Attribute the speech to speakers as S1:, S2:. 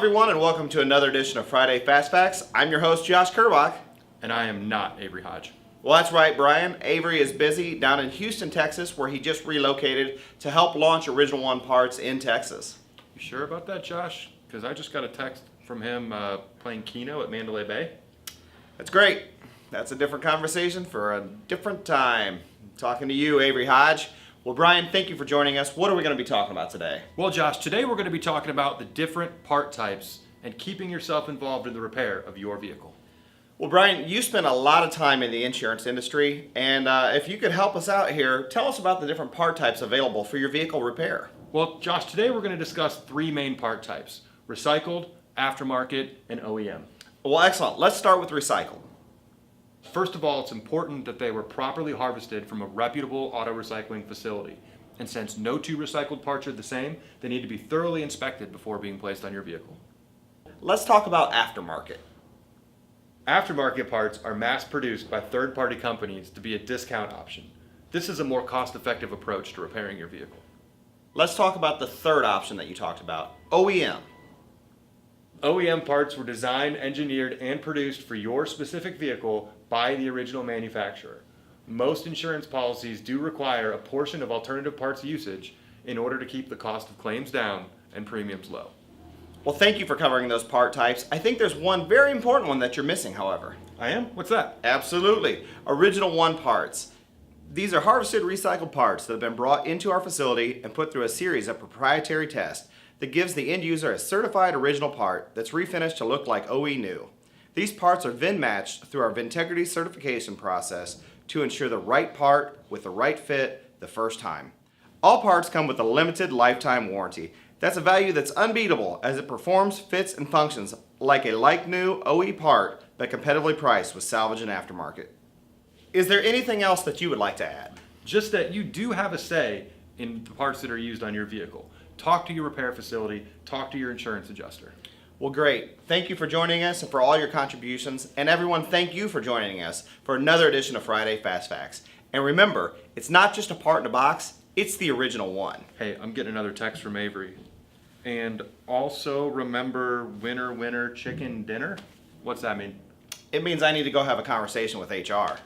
S1: everyone, and welcome to another edition of Friday Fast Facts. I'm your host, Josh Kerbach.
S2: And I am not Avery Hodge.
S1: Well, that's right, Brian. Avery is busy down in Houston, Texas, where he just relocated to help launch Original One Parts in Texas.
S2: You sure about that, Josh? Because I just got a text from him playing Keno at Mandalay Bay.
S1: That's great. That's a different conversation for a different time. Talking to you, Avery Hodge. Well, Brian, thank you for joining us. What are we going to be talking about today?
S2: Well, Josh, today we're going to be talking about the different part types and keeping yourself involved in the repair of your vehicle.
S1: Well, Brian, you spend a lot of time in the insurance industry, and if you could help us out here, tell us about the different part types available for your vehicle repair.
S2: Well, Josh, today we're going to discuss three main part types: recycled, aftermarket, and OEM.
S1: Well, excellent. Let's start with recycled.
S2: First of all, it's important that they were properly harvested from a reputable auto recycling facility. And since no two recycled parts are the same, they need to be thoroughly inspected before being placed on your vehicle.
S1: Let's talk about aftermarket.
S2: Aftermarket parts are mass-produced by third-party companies to be a discount option. This is a more cost-effective approach to repairing your vehicle.
S1: Let's talk about the third option that you talked about, OEM.
S2: OEM parts were designed, engineered, and produced for your specific vehicle by the original manufacturer. Most insurance policies do require a portion of alternative parts usage in order to keep the cost of claims down and premiums low.
S1: Well, thank you for covering those part types. I think there's one very important one that you're missing, however.
S2: I am? What's that?
S1: Absolutely. Original One Parts. These are harvested recycled parts that have been brought into our facility and put through a series of proprietary tests that gives the end user a certified original part that's refinished to look like OE new. These parts are VIN matched through our Vintegrity certification process to ensure the right part with the right fit the first time. All parts come with a limited lifetime warranty. That's a value that's unbeatable as it performs, fits, and functions like a like-new OE part but competitively priced with salvage and aftermarket. Is there anything else that you would like to add?
S2: Just that you do have a say in the parts that are used on your vehicle. Talk to your repair facility, talk to your insurance adjuster.
S1: Well, great. Thank you for joining us and for all your contributions. And everyone, thank you for joining us for another edition of Friday Fast Facts. And remember, it's not just a part in a box, it's the original one.
S2: Hey, I'm getting another text from Avery. And also remember winner, winner, chicken dinner? What's that mean?
S1: It means I need to go have a conversation with HR.